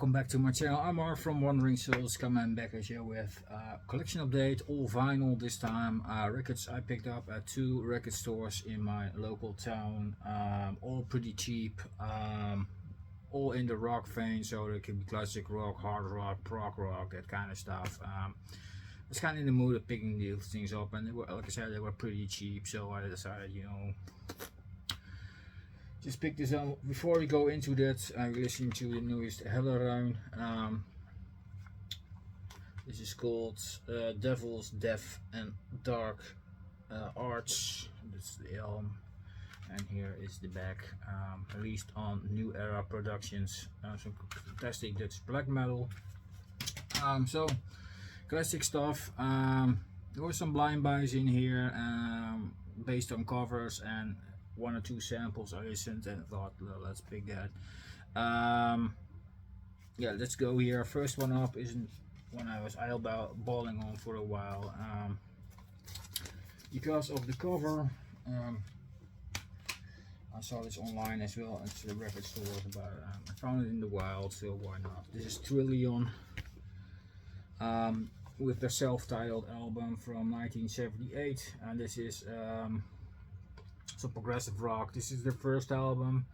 welcome back to my channel. I'm Mark from Wandering Souls, coming back at you with a collection update, all vinyl this time. Records I picked up at 2 record stores in my local town, all pretty cheap, all in the rock vein, so there could be classic rock, hard rock, prog rock, that kind of stuff. I was kind of in the mood of picking these things up, and they were, like I said, they were pretty cheap, so I decided, you know, just pick this up. Before we go into that, I'm listening to the newest Hologram. This is called Devil's Death and Dark Arts. That's the album, and here is the back. Released on New Era Productions. Some fantastic Dutch black metal. So classic stuff. There were some blind buys in here, based on covers and 1 or 2 samples I listened and thought, well, let's pick that. Yeah, let's go here. First one up isn't one I was eyeballing on for a while, because of the cover. I saw this online as well at the record stores, but I found it in the wild, so why not? This is Tellin, with their self-titled album from 1978, and this is some progressive rock. This is their first album.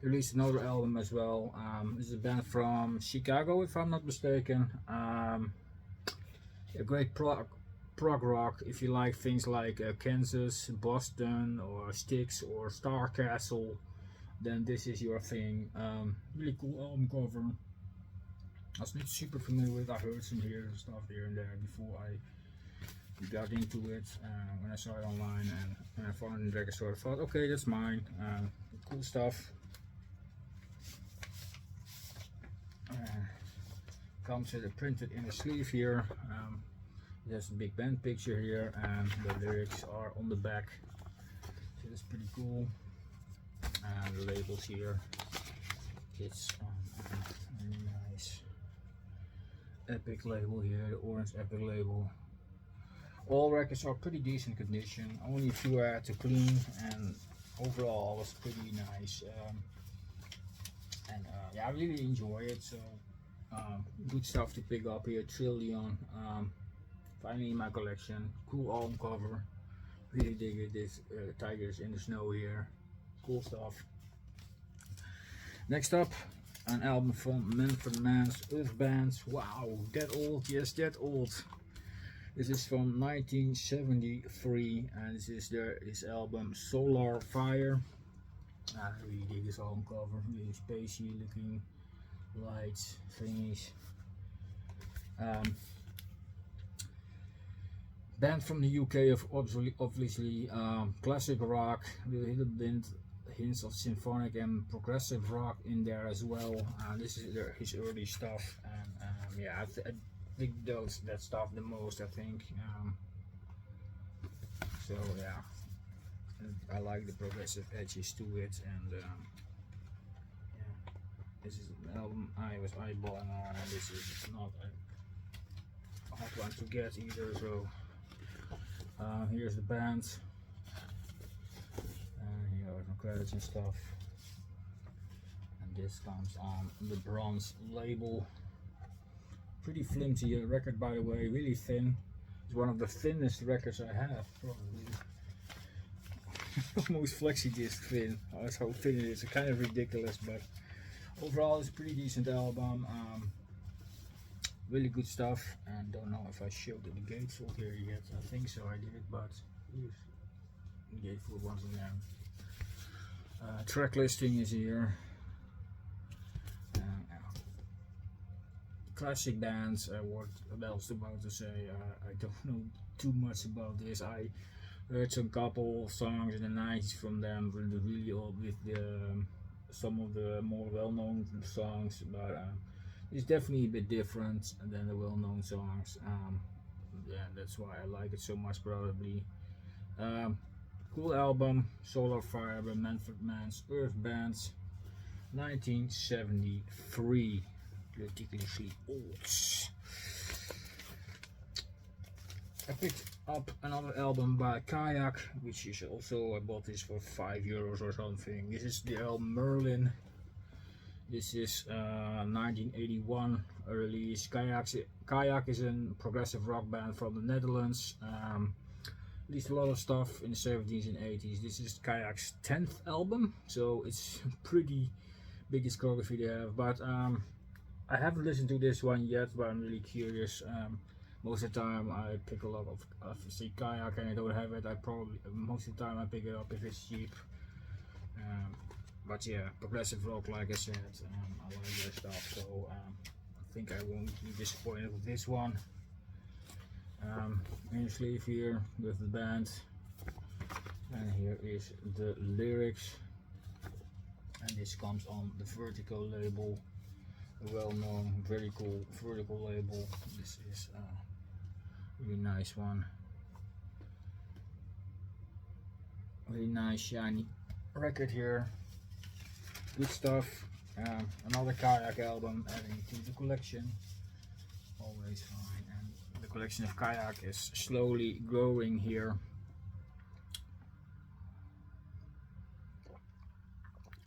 They released another album as well. This is a band from Chicago, if I'm not mistaken. A great prog rock. If you like things like Kansas, Boston, or Styx, or Star Castle, then this is your thing. Really cool album cover. I was not super familiar with. I heard some stuff here and there before I got into it, when I saw it online, and when I found it in the record store, I thought, okay, that's mine. Cool stuff. Comes with a printed in the sleeve here. There's a big band picture here, and the lyrics are on the back, so that's pretty cool. And the labels here, it's really nice Epic label here, the orange Epic label. All records are pretty decent condition, only a few I had to clean, and overall was pretty nice. Yeah, I really enjoy it, so good stuff to pick up here. Trillion, finally in my collection. Cool album cover, really dig it. This Tigers in the Snow here, cool stuff. Next up, an album from Manfred Mann's Earth Bands. Wow, that old, yes, that old. This is from 1973, and this is his album Solar Fire. I really dig this album cover, really spacey looking lights, thingies. Band from the UK, of obviously classic rock, with a little bit hints of symphonic and progressive rock in there as well. This is his early stuff, and yeah, I dig that stuff the most, I think. So yeah, I like the progressive edges to it, and yeah, this is an album I was eyeballing on, and this is not a hard one to get either. So here's the band, and here are some credits and stuff, and this comes on the bronze label. Pretty flimsy record, by the way, really thin. It's one of the thinnest records I have, probably. Almost flexi disc thin. That's how thin it is. It's kind of ridiculous, but overall it's a pretty decent album. Really good stuff, and don't know if I showed the gatefold here yet. I think so, I did it, but here's the gatefold once again. Track listing is here. Classic bands. What else about to say? I don't know too much about this. I heard some couple songs in the 90s from them, really old, with some of the more well-known songs, but it's definitely a bit different than the well-known songs. Yeah, that's why I like it so much, probably. Cool album, Solar Fire by Manfred Mann's Earth Bands, 1973. Ridiculously old. I picked up another album by Kayak, which is also, I bought this for €5 or something. This is the album Merlin. This is 1981 release. Kayak is a progressive rock band from the Netherlands. Released a lot of stuff in the 70s and 80s. This is Kayak's 10th album, so it's pretty big discography they have. But I haven't listened to this one yet, but I'm really curious. Most of the time I pick a lot of say Kayak and I don't have it. I probably most of the time I pick it up if it's cheap. But yeah, progressive rock, like I said, I like their stuff, so I think I won't be disappointed with this one. In sleeve here with the band, and here is the lyrics, and this comes on the Vertigo label, a well-known, very cool vertical label. This is a really nice one, really nice shiny record here. Good stuff. Another Kayak album adding to the collection, always fine. And the collection of Kayak is slowly growing here.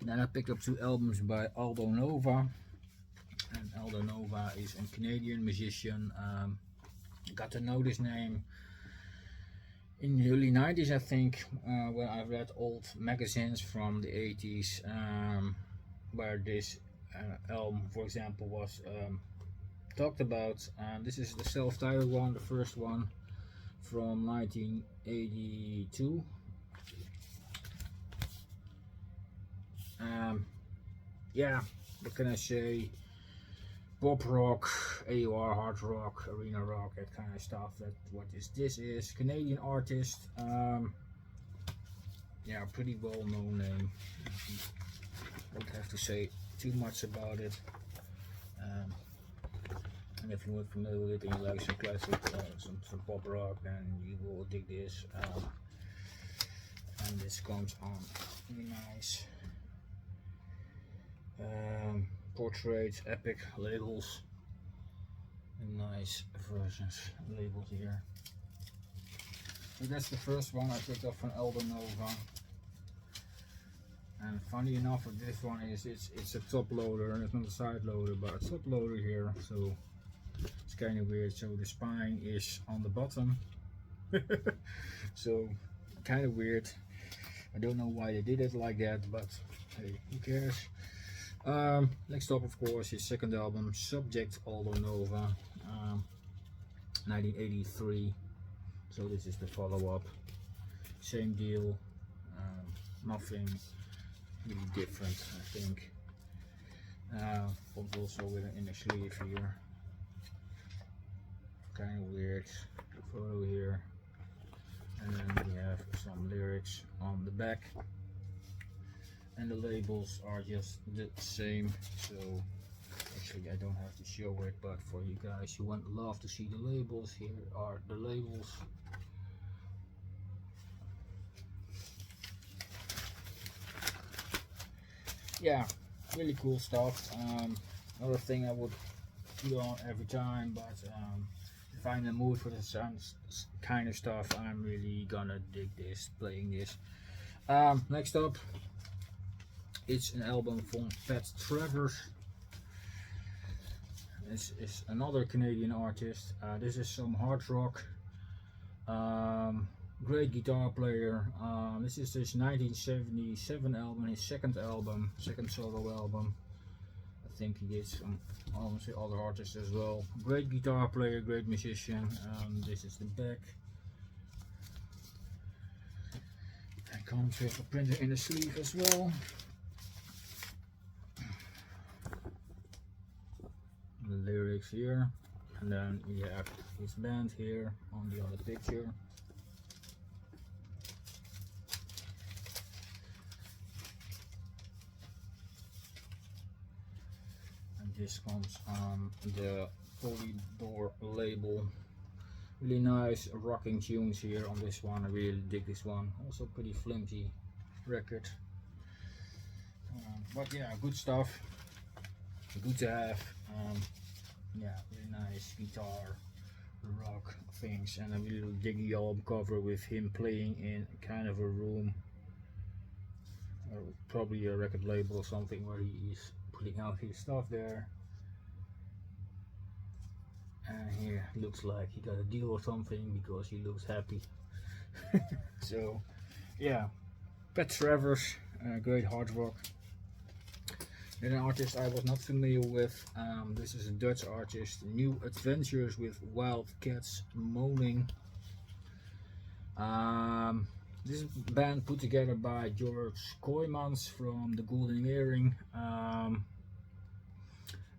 Then I picked up 2 albums by Aldo Nova, and Aldo Nova is a Canadian musician. Got to know this name in the early 90s, I think, when I read old magazines from the 80s, where this album, for example, was talked about. This is the self-titled one, the first one from 1982. Yeah, what can I say? Pop rock, AOR, hard rock, arena rock, that kind of stuff. This is Canadian artist. Yeah, pretty well known name. Don't have to say too much about it. And if you're not familiar with it and you like some classic, some pop rock, then you will dig this. And this comes on really nice portraits, epic labels, and nice versions labeled here. So that's the first one I picked up from Aldo Nova. And funny enough, with this one is it's a top loader, and it's not a side loader, but a top loader here. So it's kind of weird. So the spine is on the bottom. So kind of weird. I don't know why they did it like that, but hey, who cares? Next up, of course, his second album, Subject, Aldo Nova, 1983. So this is the follow-up. Same deal. Nothing really different, I think. Comes also with an inner sleeve here. Kind of weird photo here. And then we have some lyrics on the back. And the labels are just the same, so actually I don't have to show it, but for you guys who love to see the labels, here are the labels. Yeah, really cool stuff. Another thing I would put on every time, but if I'm in the mood for this kind of stuff, I'm really gonna dig this, playing this. Next up, it's an album from Travers. This is another Canadian artist. This is some hard rock. Great guitar player. This is his 1977 album, his second solo album. I think he did some other artists as well. Great guitar player, great musician. This is the back. It comes with a printer in the sleeve as well. The lyrics here, and then we have his band here on the other picture. And this comes on the Polydor label. Really nice rocking tunes here on this one. I really dig this one. Also pretty flimsy record, but yeah, good stuff. Good to have. Yeah, really nice guitar rock things, and a really diggy album cover with him playing in kind of a room, or probably a record label or something, where he is putting out his stuff there. And here looks like he got a deal or something because he looks happy. So yeah, Travers, great hard rock. Then an artist I was not familiar with. This is a Dutch artist, New Adventures with Wild Cats, Moanin. This band put together by George Kooijmans from the Golden Earring.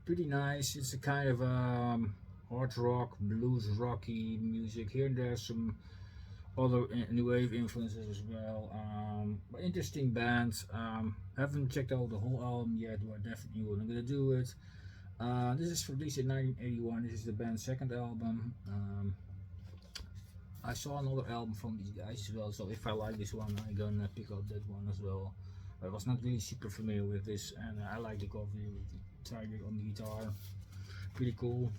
Pretty nice. It's a kind of hard rock, blues rocky music. Here and there's some other new wave influences as well. But interesting band. Haven't checked out the whole album yet, but definitely I'm gonna do it. This is released in 1981. This is the band's second album. I saw another album from these guys as well, so if I like this one, I'm gonna pick up that one as well. I was not really super familiar with this, and I like the cover with the tiger on the guitar. Pretty cool.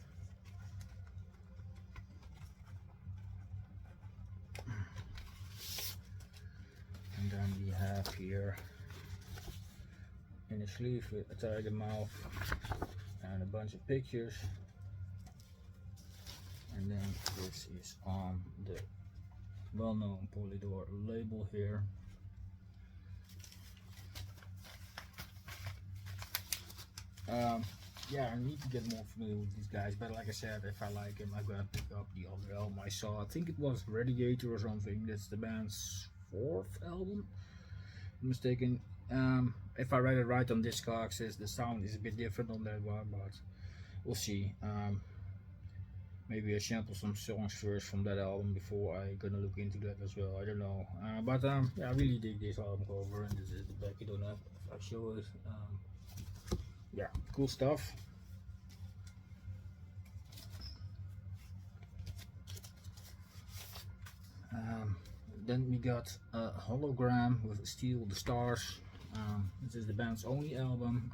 And then we have here in the sleeve with a tiger mouth and a bunch of pictures. And then this is on the well-known Polydor label here. Yeah, I need to get more familiar with these guys, but like I said, if I like him, I'm gonna pick up the other album I saw. I think it was Radiator or something. That's the band's 4th album, if I'm mistaken. If I read it right on Discogs, the sound is a bit different on that one, but we'll see. Maybe I sample some songs first from that album before I gonna look into that as well. I don't know, but yeah, I really dig this album cover, and this is the back. I don't know if I show it. Yeah, cool stuff. Then we got a Hologram with Steal the Stars. This is the band's only album.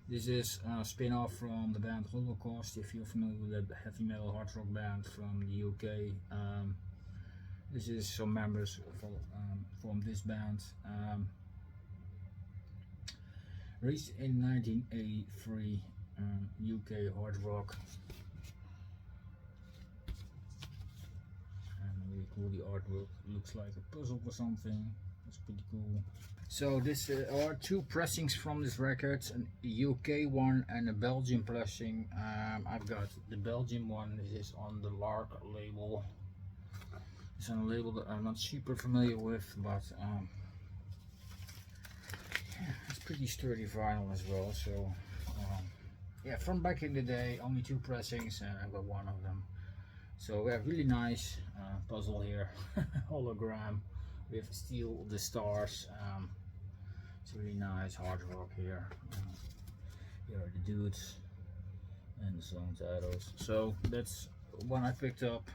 This is a spin-off from the band Holocaust, if you're familiar with that heavy metal hard rock band from the UK. This is some members from this band. Released in 1983, UK hard rock. And really cool, the artwork looks like a puzzle or something. That's pretty cool. So this are 2 pressings from this record, a UK one and a Belgian pressing. I've got the Belgian one. This is on the Lark label. It's on a label that I'm not super familiar with, but yeah, it's pretty sturdy vinyl as well. So yeah, from back in the day, only 2 pressings, and I've got one of them. So we have really nice puzzle here, Hologram with Steal the Stars. It's really nice hard rock here. Here are the dudes and the song titles. So that's one I picked up,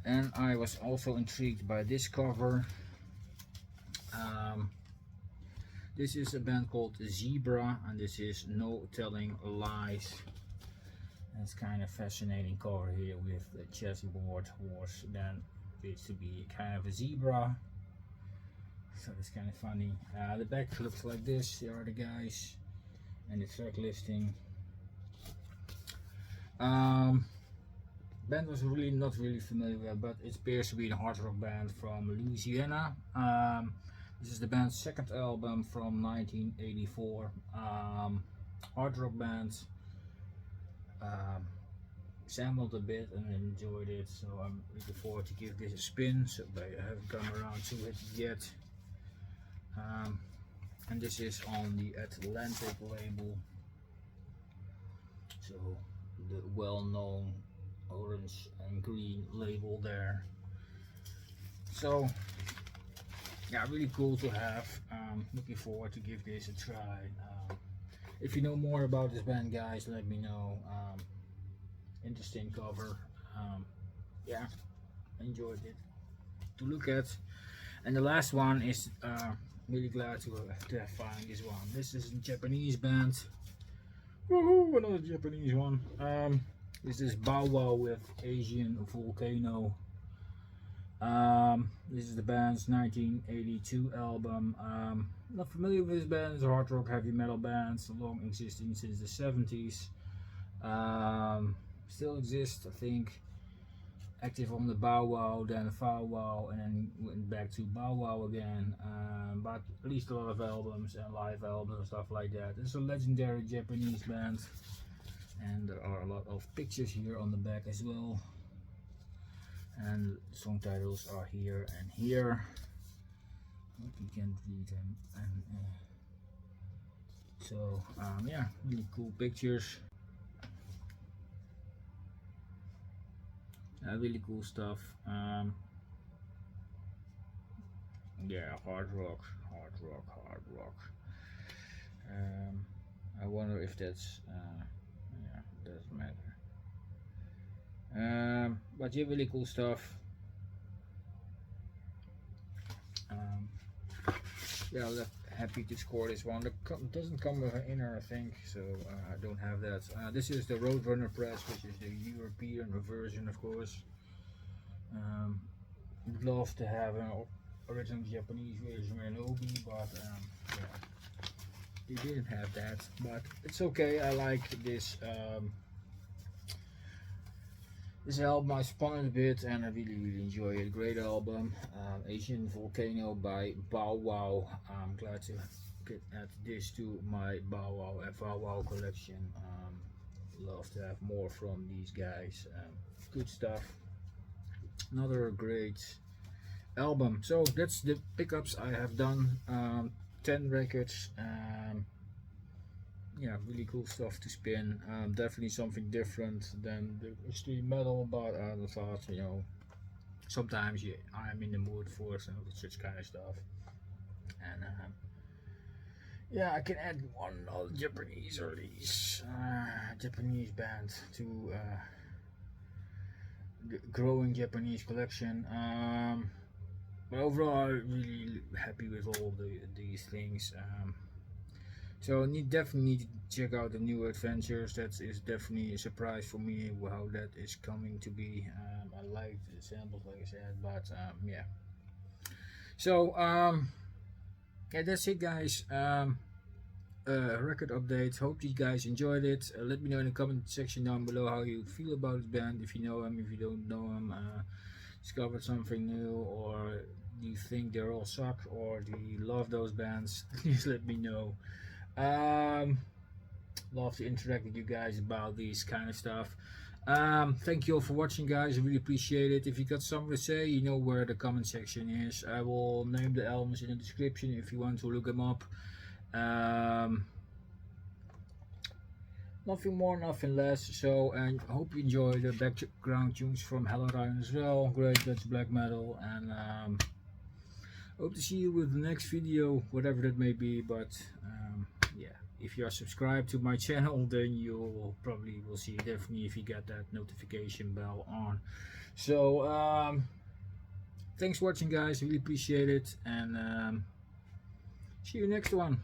and I was also intrigued by this cover. This is a band called Zebra, and this is No Telling Lies. And it's kind of fascinating cover here with the chessboard horse. Then it's to be kind of a zebra, so it's kind of funny. The back looks like this. Here are the guys and the track listing. Band was really not really familiar with, but it appears to be a hard rock band from Louisiana. This is the band's 2nd album from 1984. Hard rock band. Sampled a bit and enjoyed it, so I'm looking forward to give this a spin. So I haven't come around to it yet. And this is on the Atlantic label, so the well-known orange and green label there. So yeah, really cool to have. Looking forward to give this a try. If you know more about this band, guys, let me know. Interesting cover. Yeah, enjoyed it to look at. And the last one is really glad to find this one. This is a Japanese band. Woohoo, another Japanese one. This is Bow Wow with Asian Volcano. This is the band's 1982 album. not familiar with this band. It's a hard rock heavy metal band, long existing since the 70s. Still exists, I think. Active on the Bow Wow, then Fow Wow, and then went back to Bow Wow again. But released a lot of albums and live albums and stuff like that. It's a legendary Japanese band, and there are a lot of pictures here on the back as well. And song titles are here and here. Hope you can read them. And so yeah, really cool pictures. Really cool stuff. Yeah, hard rock. I wonder if that's yeah, doesn't matter. But yeah, really cool stuff. Yeah, happy to score this one. It doesn't come with an inner, I think, so I don't have that. This is the Roadrunner press, which is the European version, of course. Would love to have an original Japanese version in Obi, but yeah, they didn't have that. But it's okay. I like this. This album, I spun it a bit and I really enjoy it. Great album. Asian Volcano by Bow Wow. I'm glad to add this to my Bow Wow and Bow Wow collection. Love to have more from these guys. Good stuff. Another great album. So that's the pickups I have done. 10 records. Yeah, really cool stuff to spin. Definitely something different than the extreme metal, but I thought, you know, sometimes I'm in the mood for such kind of stuff. And yeah, I can add one Japanese release, Japanese band to the growing Japanese collection. But overall, I'm really happy with all these things. So definitely need to check out the new adventures. That is definitely a surprise for me how that is coming to be. I like the samples, like I said, but yeah. So yeah, that's it, guys. Record update. Hope you guys enjoyed it. Let me know in the comment section down below how you feel about this band. If you know them, if you don't know them, discovered something new, or do you think they all suck, or do you love those bands? Please let me know. Love to interact with you guys about these kind of stuff. Thank you all for watching, guys. I really appreciate it. If you got something to say, you know where the comment section is. I will name the albums in the description if you want to look them up. Nothing more, nothing less. So, and hope you enjoy the background tunes from Hologram as well. Great Dutch black metal, and hope to see you with the next video, whatever that may be. But yeah, if you are subscribed to my channel, then you probably will see definitely if you get that notification bell on. So thanks for watching, guys. Really appreciate it, and see you next one.